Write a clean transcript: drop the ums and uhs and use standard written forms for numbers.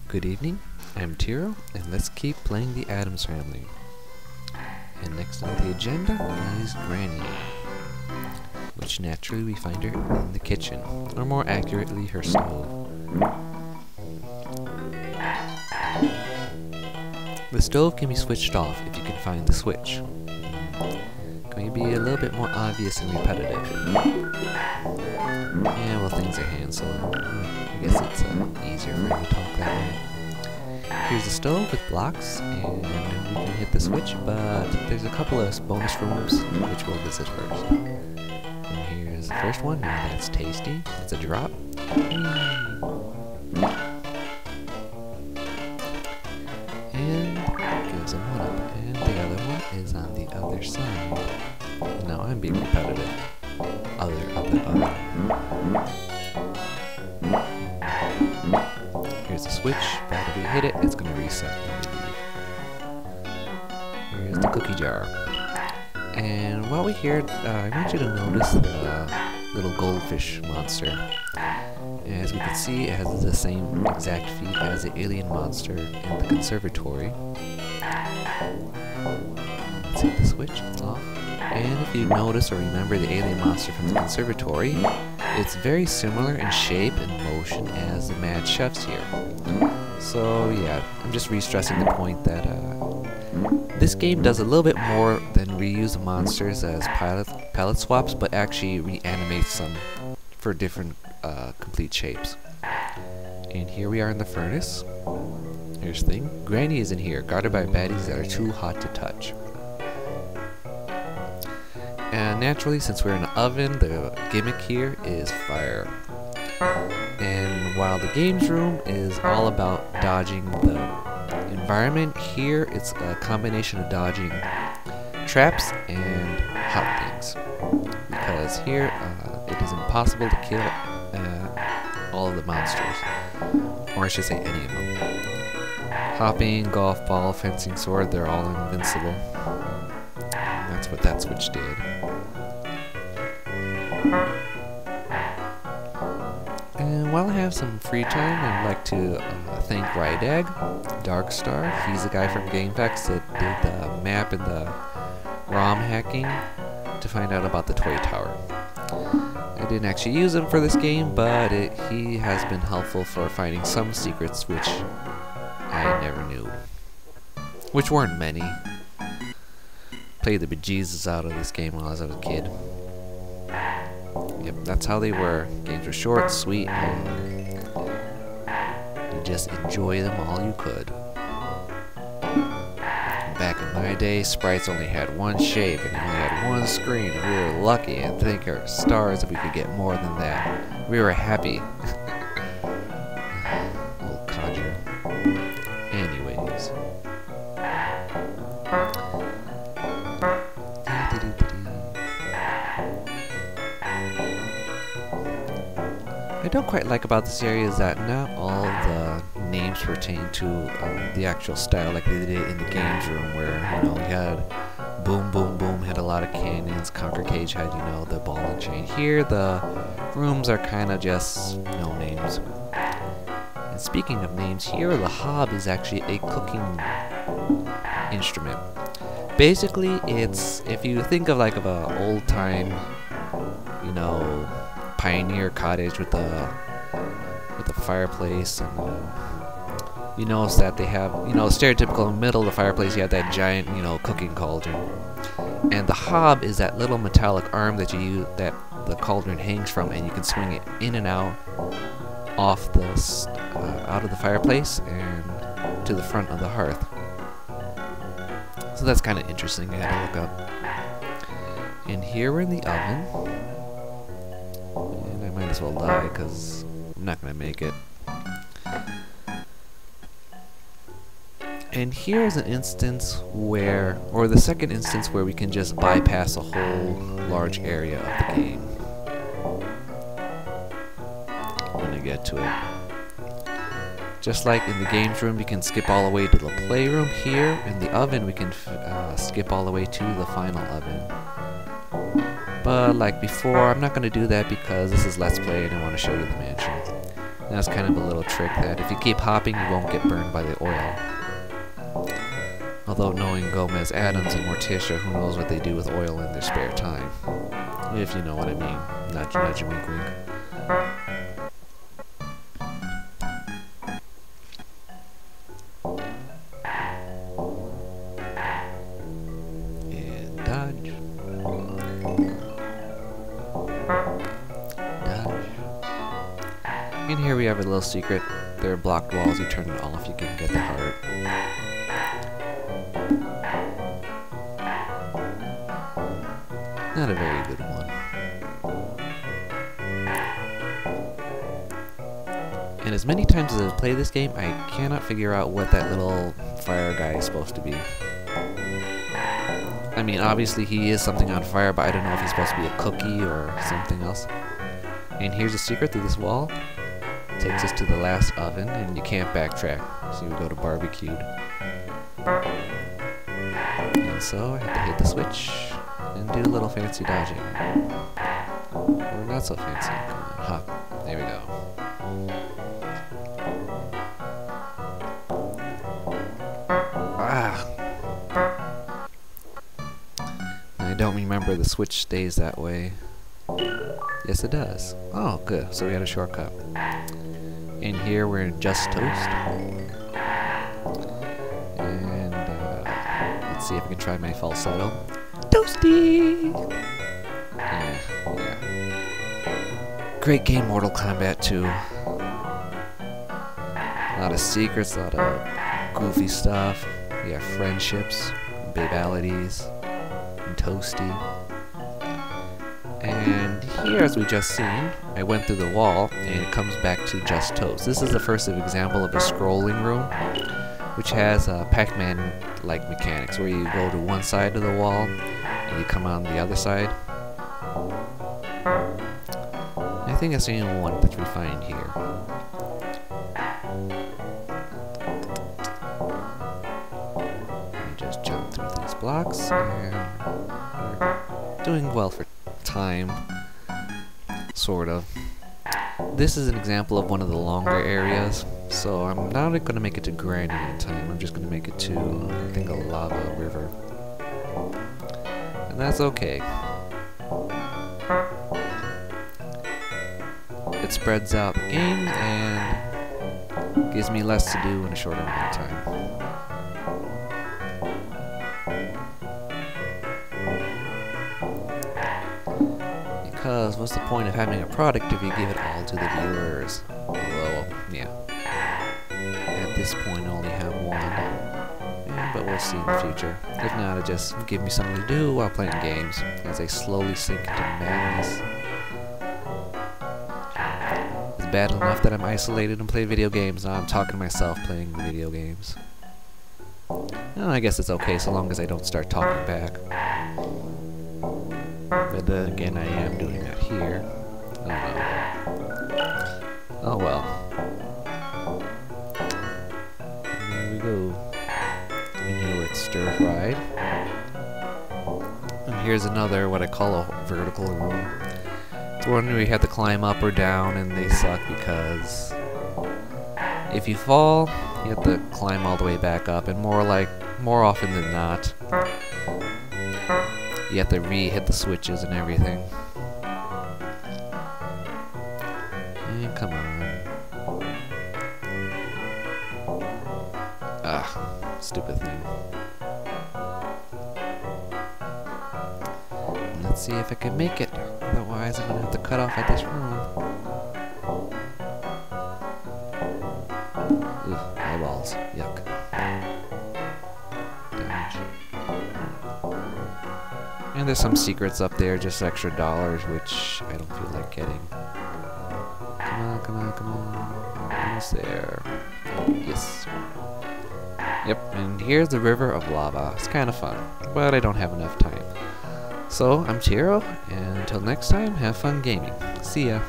Good evening, I'm Tiro, and let's keep playing the Addams Family. And next on the agenda is Granny, which naturally we find her in the kitchen, or more accurately, her stove. The stove can be switched off if you can find the switch. Going to be a little bit more obvious and repetitive. Yeah, well, things are hand, so I guess it's easier for me to talk that way. Here's the stove with blocks, and we can hit the switch, but there's a couple of bonus rooms which we'll visit first. And here's the first one, and that's tasty. It's a drop. And gives him one up, and the other one is on the other side. Now I'm being repetitive. Other. Here's the switch, but if we hit it, it's going to reset. Here's the cookie jar. And while we're here, I want you to notice the little goldfish monster. As we can see, it has the same exact feet as the alien monster in the conservatory. Let's hit the switch, it's off. And if you notice or remember the alien monster from the conservatory, it's very similar in shape and motion as the mad chefs here. So yeah, I'm just re-stressing the point that this game does a little bit more than reuse the monsters as palette swaps, but actually reanimates them for different complete shapes. And here we are in the furnace. Here's the thing. Granny is in here, guarded by baddies that are too hot to touch. And naturally, since we're in an oven, the gimmick here is fire. And while the games room is all about dodging the environment, here it's a combination of dodging traps and hot things. Because here it is impossible to kill all of the monsters, or I should say any of them. Hopping, golf ball, fencing sword, they're all invincible. And that's what that switch did. And while I have some free time, I'd like to thank Rydag, Darkstar. He's the guy from GameFAQs that did the map and the ROM hacking to find out about the Toy Tower. I didn't actually use him for this game, but he has been helpful for finding some secrets which I never knew. Which weren't many. Played the bejesus out of this game when I was a kid. Yep, that's how they were. Games were short, sweet, and you just enjoy them all you could. Back in my day, sprites only had one shape and only had one screen, and we were lucky and thank our stars if we could get more than that. We were happy. Old codger. Anyways. I don't quite like about this area is that not all the names pertain to the actual style like they did in the games room, where we had Boom Boom Boom had a lot of cannons, Conquer Cage had the ball and chain. Here the rooms are kind of just no names. And speaking of names, here the hob is actually a cooking instrument. Basically, it's, if you think of like a old time, pioneer cottage with the fireplace, and you notice that they have, stereotypical in the middle of the fireplace you have that giant, cooking cauldron, and the hob is that little metallic arm that you use, that the cauldron hangs from, and you can swing it in and out off the out of the fireplace and to the front of the hearth. So that's kind of interesting. I had to look up. And here we're in the oven. And I might as well die because I'm not going to make it. And here's an instance where, or the second instance where we can just bypass a whole large area of the game. I'm going to get to it. Just like in the games room, we can skip all the way to the playroom. Here in the oven, we can skip all the way to the final oven. But like before, I'm not going to do that because this is Let's Play and I want to show you the mansion. That's kind of a little trick that if you keep hopping, you won't get burned by the oil. Although knowing Gomez, Addams, and Morticia, who knows what they do with oil in their spare time. If you know what I mean. Nudge, nudge, wink, wink. And dodge. Dodge. And here we have a little secret. There are blocked walls. You turn it off, you can get the heart. Not a very good one. And as many times as I play this game, I cannot figure out what that little fire guy is supposed to be. I mean, obviously he is something on fire, but I don't know if he's supposed to be a cookie or something else. And here's a secret through this wall. It takes us to the last oven, and you can't backtrack. So you go to barbecued. And so I have to hit the switch and do a little fancy dodging. Or not so fancy. Come on, hop. There we go. Ah! I don't remember the switch stays that way. Yes, it does. Oh, good. So we had a shortcut. And here we're in Just Toast. And let's see if we can try my falsetto. Toasty! Yeah. Great game, Mortal Kombat 2. A lot of secrets, a lot of goofy stuff. We have friendships, babalities, and Toasty. And here, as we just seen, I went through the wall, and it comes back to Just Toast. This is the first example of a scrolling room, which has Pac-Man-like mechanics, where you go to one side of the wall, and you come on the other side. I think that's the only one that we find here. We just jump through these blocks, and we're doing well for time, sort of. This is an example of one of the longer areas, so I'm not going to make it to Granny in time. I'm just going to make it to, I think, a lava river. And that's okay. It spreads out the game and gives me less to do in a shorter amount of time. Because what's the point of having a product if you give it all to the viewers? Although, yeah. At this point I only have one. Yeah, but we'll see in the future. If not, it'll just give me something to do while playing games as I slowly sink into madness. It's bad enough that I'm isolated and play video games, now I'm talking to myself playing video games. Well, I guess it's okay so long as I don't start talking back. But then again, I am doing that here. Oh no. Oh well. And there we go. And here we're at Stir Fried. And here's another, what I call a vertical room. It's one where you have to climb up or down, and they suck because if you fall, you have to climb all the way back up, and more often than not, you have to re-hit the switches and everything. And come on. Ah, stupid thing. Let's see if I can make it. Otherwise, I'm gonna have to cut off at this room. Ugh, eyeballs. Yuck. Damage. And there's some secrets up there, just extra dollars, which I don't feel like getting. Come on, come on, come on. Almost there. Yes. Yep, and here's the river of lava. It's kind of fun, but I don't have enough time. So, I'm Chiro, and until next time, have fun gaming. See ya.